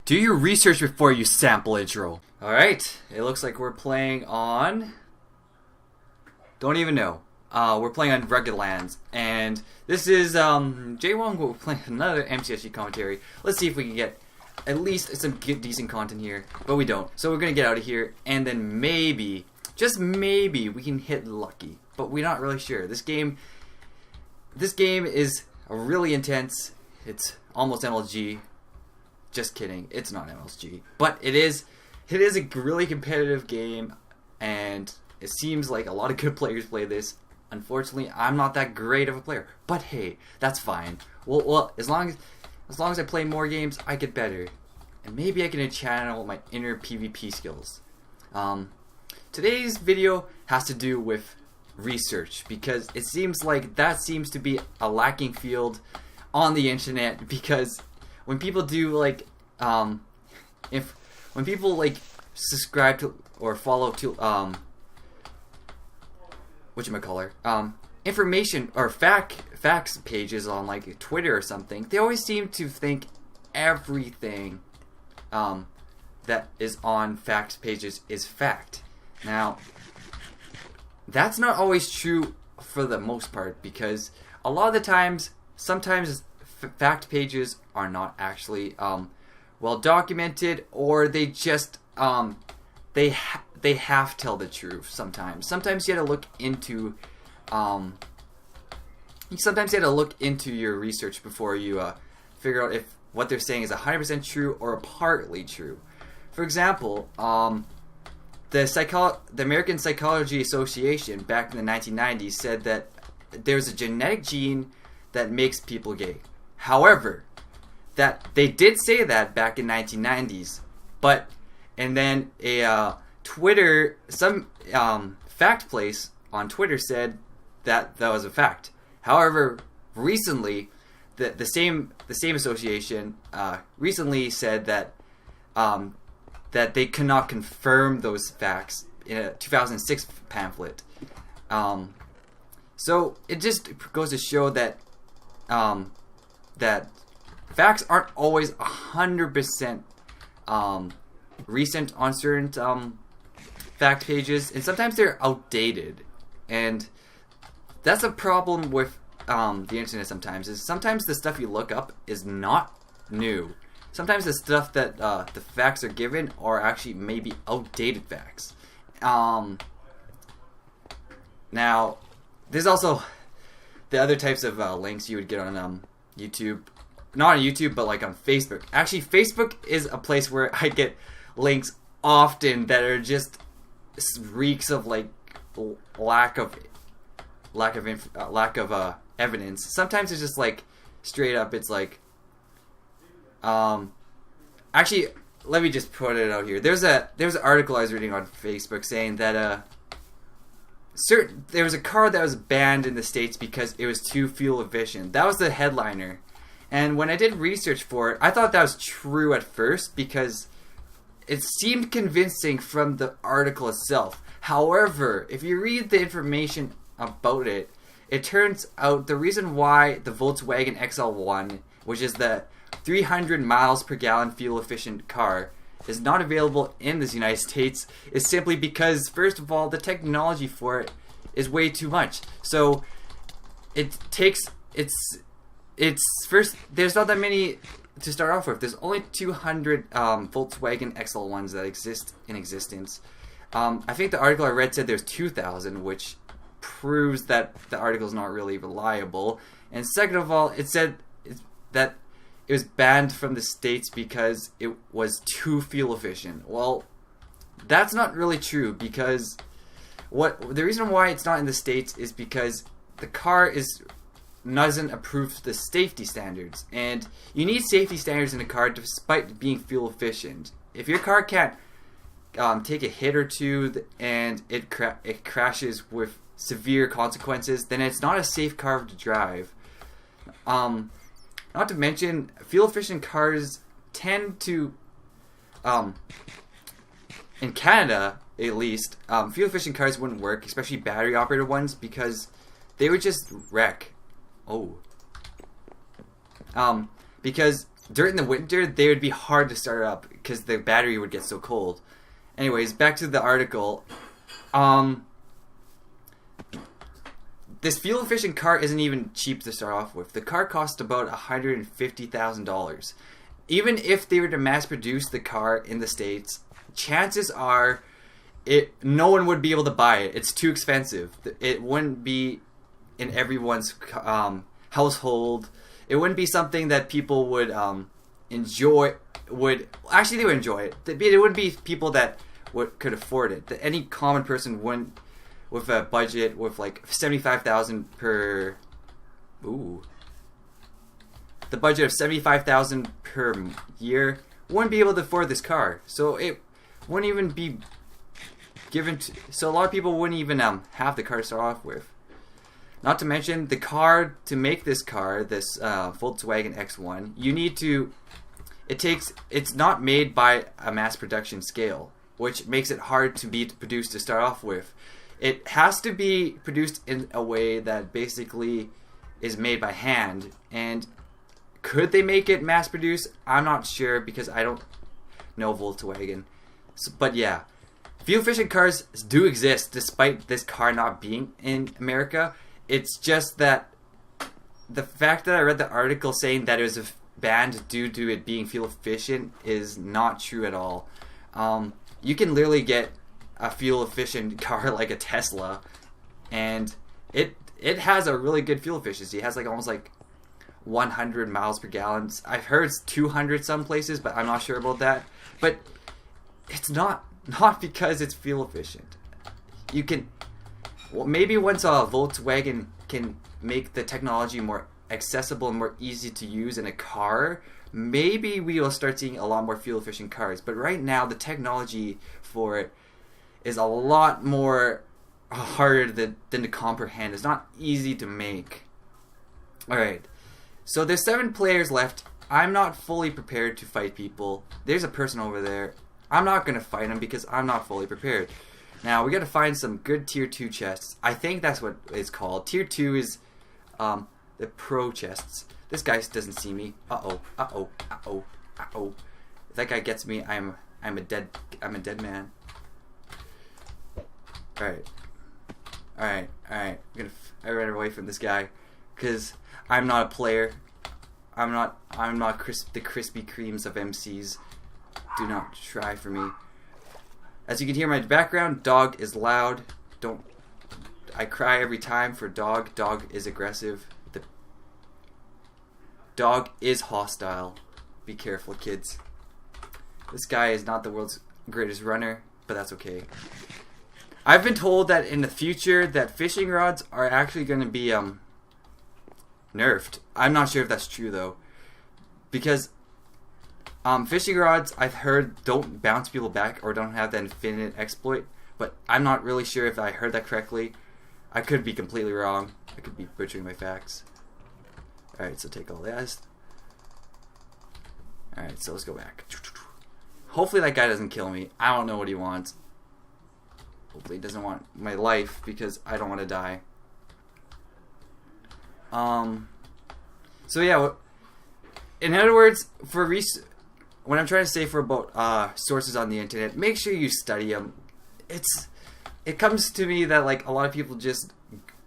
Do your research before you sample intro. Alright, it looks like we're playing on... Don't even know. We're playing on Rugged Lands. And this is JWong. We're playing another MCSG commentary. Let's see if we can get at least some decent content here. But we don't. So we're going to get out of here. And then maybe, just maybe, we can hit lucky. But we're not really sure. This game is really intense. It's almost MLG. Just kidding, it's not MLG, but it is a really competitive game, and it seems like a lot of good players play this. Unfortunately, I'm not that great of a player, but hey, that's fine. Well, as long as I play more games, I get better, and maybe I can channel my inner PvP skills. Today's video has to do with research, because it seems like that seems to be a lacking field on the internet, because when people do like, when people like subscribe to or follow to information or facts pages on like Twitter or something, they always seem to think everything that is on facts pages is fact. Now, that's not always true for the most part, because a lot of the times, sometimes fact pages are not actually well documented, or they just they half tell the truth. Sometimes you have to look into your research before you figure out if what they're saying is 100% true or partly true. For example, the American Psychology Association back in the 1990s said that there's a genetic gene that makes people gay. However, that they did say that back in 1990s, and then some fact place on Twitter said that was a fact. However, recently, the same association recently said that that they cannot confirm those facts in a 2006 pamphlet. So it just goes to show that that facts aren't always 100% recent on certain fact pages, and sometimes they're outdated, and that's a problem with the internet. Sometimes the stuff you look up is not new. Sometimes the stuff that the facts are given are actually maybe outdated facts. Now, there's also the other types of links you would get on YouTube. Not on YouTube, but like on Facebook. Actually, Facebook is a place where I get links often that are just reeks of like lack of evidence. Sometimes it's just like straight up. It's like, actually, let me just put it out here. There's an article I was reading on Facebook saying that there was a car that was banned in the States because it was too fuel efficient. That was the headliner. And when I did research for it, I thought that was true at first because it seemed convincing from the article itself. However, if you read the information about it, it turns out the reason why the Volkswagen XL1, which is the 300 miles per gallon fuel efficient car, is not available in the United States is simply because, first of all, the technology for it is way too much. So it takes it's first, there's not that many to start off with. There's only 200 Volkswagen XL1s that exist in existence. I think the article I read said there's 2,000, which proves that the article is not really reliable. And second of all, it said that it was banned from the States because it was too fuel efficient. Well, that's not really true, because the reason why it's not in the States is because the car doesn't approve the safety standards, and you need safety standards in a car despite being fuel efficient. If your car can't take a hit or two and it crashes with severe consequences, then it's not a safe car to drive. Not to mention, fuel efficient cars tend to, in Canada at least, fuel efficient cars wouldn't work, especially battery operated ones, because they would just wreck. Because during the winter, they would be hard to start up because the battery would get so cold. Anyways, back to the article. This fuel-efficient car isn't even cheap to start off with. The car costs about $150,000. Even if they were to mass-produce the car in the States, chances are no one would be able to buy it. It's too expensive. It wouldn't be in everyone's household. It wouldn't be something that people would enjoy. Actually, they would enjoy it. It wouldn't be people that could afford it. Any common person wouldn't, with a budget with like $75,000 per. Ooh. The budget of $75,000 per year wouldn't be able to afford this car. So it wouldn't even be given to. So a lot of people wouldn't even have the car to start off with. Not to mention the car to make this car, this Volkswagen X1. You need to. It's not made by a mass production scale, which makes it hard to be produced to start off with. It has to be produced in a way that basically is made by hand. And could they make it mass produced? I'm not sure because I don't know Volkswagen. But yeah, fuel efficient cars do exist despite this car not being in America. It's just that the fact that I read the article saying that it was banned due to it being fuel efficient is not true at all. You can literally get a fuel efficient car like a Tesla, and it has a really good fuel efficiency. It has like almost like 100 miles per gallon. I've heard it's 200 some places, but I'm not sure about that. But it's not because it's fuel efficient. You can, well, maybe once Volkswagen can make the technology more accessible and more easy to use in a car, maybe we will start seeing a lot more fuel efficient cars. But right now, the technology for it is a lot more harder than to comprehend. It's not easy to make. Alright, so there's 7 players left. I'm not fully prepared to fight people. There's a person over there. I'm not going to fight him because I'm not fully prepared. Now, we got to find some good tier 2 chests. I think that's what it's called. Tier 2 is the pro chests. This guy doesn't see me. Uh-oh, uh-oh, uh-oh, uh-oh. If that guy gets me, I'm a dead man. Alright. I ran away from this guy because I'm not a player. I'm not the Krispy Kremes of MCs. Do not try for me. As you can hear in my background, dog is loud. I cry every time for dog. Dog is aggressive. The dog is hostile. Be careful, kids. This guy is not the world's greatest runner, but that's okay. I've been told that in the future that fishing rods are actually going to be nerfed. I'm not sure if that's true though, because fishing rods I've heard don't bounce people back or don't have that infinite exploit, but I'm not really sure if I heard that correctly. I could be completely wrong. I could be butchering my facts. Alright, so take all that. Alright, so let's go back. Hopefully that guy doesn't kill me. I don't know what he wants. Hopefully he doesn't want my life because I don't want to die. So yeah, in other words, when I'm trying to say for about sources on the internet, make sure you study them. It comes to me that like a lot of people just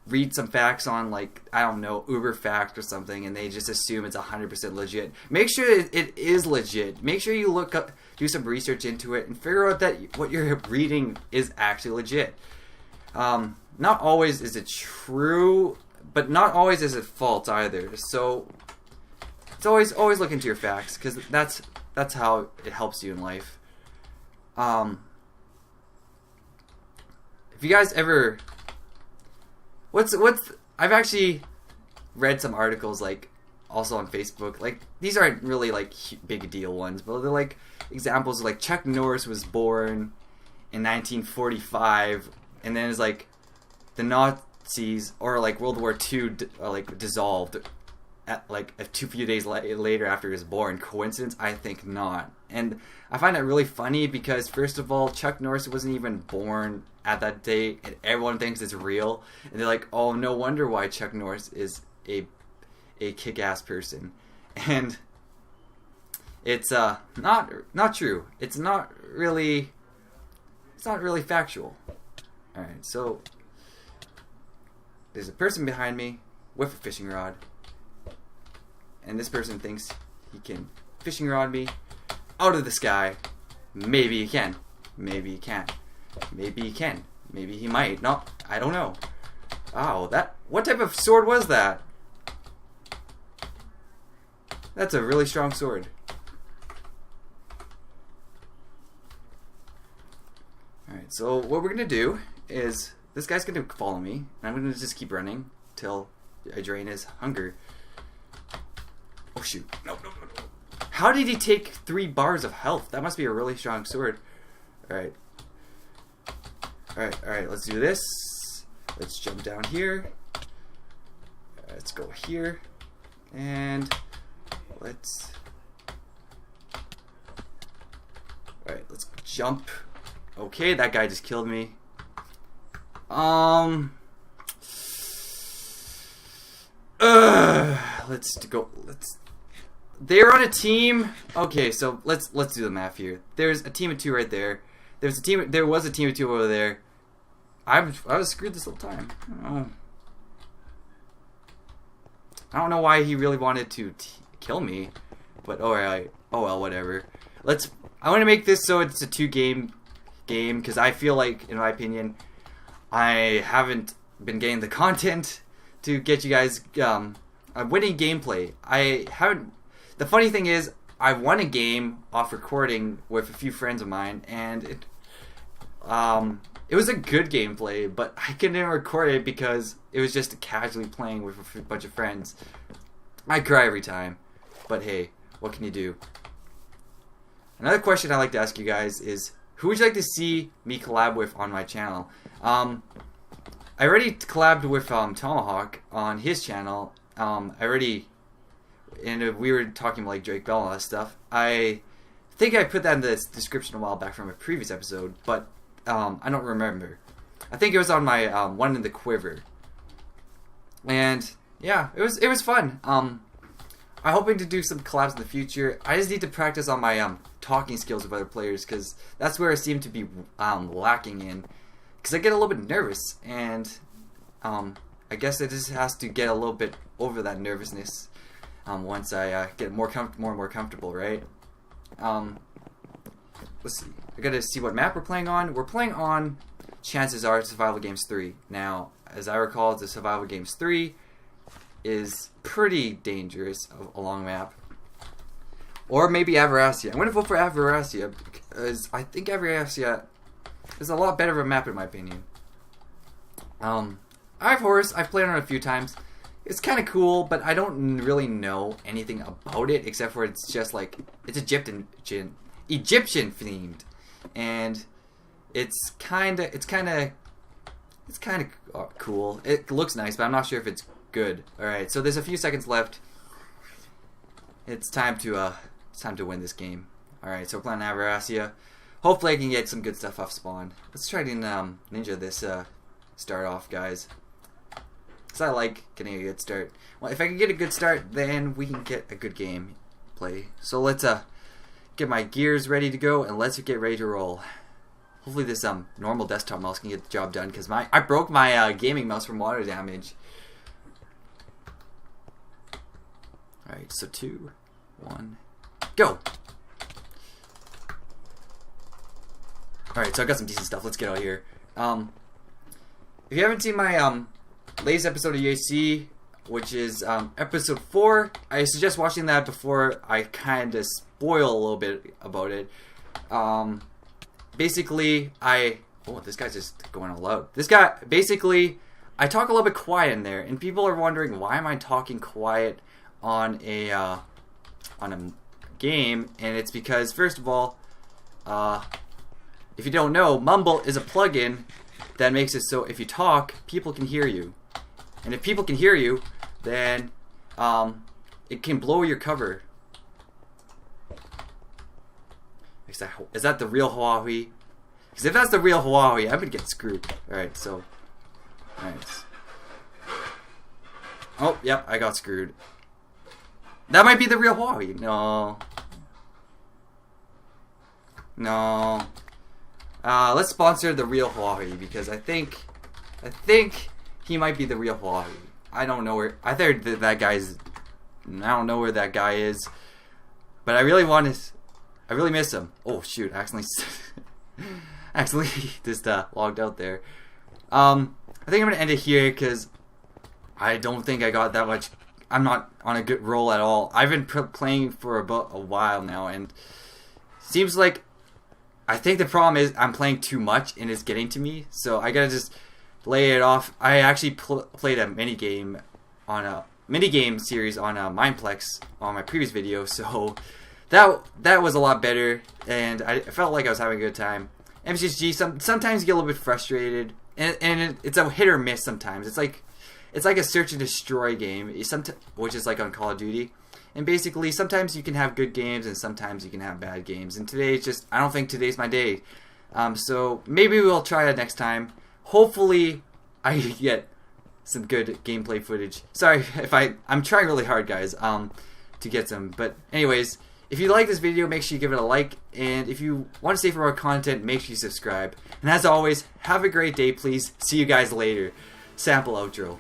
read some facts on like, I don't know, Uber Fact or something, and they just assume it's 100% legit. Make sure it is legit. Make sure you look up, do some research into it, and figure out that what you're reading is actually legit. Not always is it true, but not always is it false either. So it's always look into your facts, because that's how it helps you in life. If you guys ever, I've actually read some articles like also on Facebook. Like these aren't really like big deal ones, but they're like examples of like Chuck Norris was born in 1945, and then it's like the Nazis or like World War II like dissolved at like a few days later after he was born. Coincidence? I think not. And I find that really funny because first of all, Chuck Norris wasn't even born at that date, and everyone thinks it's real, and they're like, oh, no wonder why Chuck Norris is a kick-ass person. And It's not true. It's not really factual. All right, so there's a person behind me with a fishing rod, and this person thinks he can fishing rod me out of the sky. Maybe he can. Maybe he can't. Maybe he can. Maybe he might. No, I don't know. Oh, what type of sword was that? That's a really strong sword. Alright, so what we're gonna do is this guy's gonna follow me, and I'm gonna just keep running till I drain his hunger. Oh shoot. No. How did he take 3 bars of health? That must be a really strong sword. Alright. Alright, let's do this. Let's jump down here. Let's go here. And let's... Alright, let's jump. Okay, that guy just killed me. They're on a team. Okay, so let's do the math here. There's a team of 2 right there. There was a team of 2 over there. I was screwed this whole time. I don't know why he really wanted to kill me, but alright. Oh well, whatever. I want to make this so it's a 2-game game because I feel like, in my opinion, I haven't been getting the content to get you guys a winning gameplay. I haven't. The funny thing is, I won a game off recording with a few friends of mine, and it was a good gameplay, but I couldn't record it because it was just casually playing with a bunch of friends. I cry every time, but hey, what can you do? Another question I like to ask you guys is, who would you like to see me collab with on my channel? I already collabed with Tomahawk on his channel. And we were talking like Drake Bell and all that stuff. I think I put that in the description a while back from a previous episode, but I don't remember. I think it was on my one in the quiver. And yeah, it was fun. I'm hoping to do some collabs in the future. I just need to practice on my talking skills with other players, because that's where I seem to be lacking in. Because I get a little bit nervous, and I guess it just has to get a little bit over that nervousness once I get more and more comfortable, right? Let's see. I gotta see what map we're playing on. We're playing on, chances are, Survival Games 3. Now, as I recall, the Survival Games 3 is pretty dangerous, a long map. Or maybe Averacia. I'm gonna vote for Averacia because I think Averacia is a lot better of a map in my opinion. I have Horus. I've played on it a few times. It's kind of cool, but I don't really know anything about it except for it's just like it's Egyptian themed, and it's kind of cool. It looks nice, but I'm not sure if it's good. All right, so there's a few seconds left. It's time to win this game. All right, so we're playing Averacia. Hopefully, I can get some good stuff off spawn. Let's try to ninja this start off, guys. Because I like getting a good start. Well, if I can get a good start, then we can get a good game play. So let's get my gears ready to go, and let's get ready to roll. Hopefully this normal desktop mouse can get the job done, because I broke my gaming mouse from water damage. Alright, so 2, 1, go! Alright, so I got some decent stuff. Let's get out of here. If you haven't seen my latest episode of UAC, which is episode 4, I suggest watching that before I kind of spoil a little bit about it. Basically, this guy's just going all out. This guy, basically, I talk a little bit quiet in there, and people are wondering why am I talking quiet on a game, and it's because, first of all, if you don't know, Mumble is a plugin that makes it so if you talk, people can hear you. And if people can hear you, then it can blow your cover. Is that the real Hawaii? Because if that's the real Hawaii, I'm going to get screwed. Alright, so... Alright. Oh, yep, I got screwed. That might be the real Hawaii. No. No. Let's sponsor the real Hawaii because I think he might be the real Hawaii. I don't know where. I think that guy's. I don't know where that guy is, but I really want to. I really miss him. Oh shoot! Actually, just logged out there. I think I'm gonna end it here because I don't think I got that much. I'm not on a good roll at all. I've been playing for about a while now, and seems like I think the problem is I'm playing too much and it's getting to me. So I gotta just lay it off. I actually played a mini game series on Mindplex on my previous video, so that was a lot better, and I felt like I was having a good time. MCSG, sometimes you get a little bit frustrated, and it's a hit or miss sometimes. It's like a search and destroy game, which is like on Call of Duty. And basically, sometimes you can have good games, and sometimes you can have bad games. And today, I don't think today's my day. So maybe we'll try it next time. Hopefully, I get some good gameplay footage. Sorry if I'm trying really hard, guys, to get some. But anyways, if you like this video, make sure you give it a like. And if you want to stay for more content, make sure you subscribe. And as always, have a great day, please. See you guys later. Sample outro.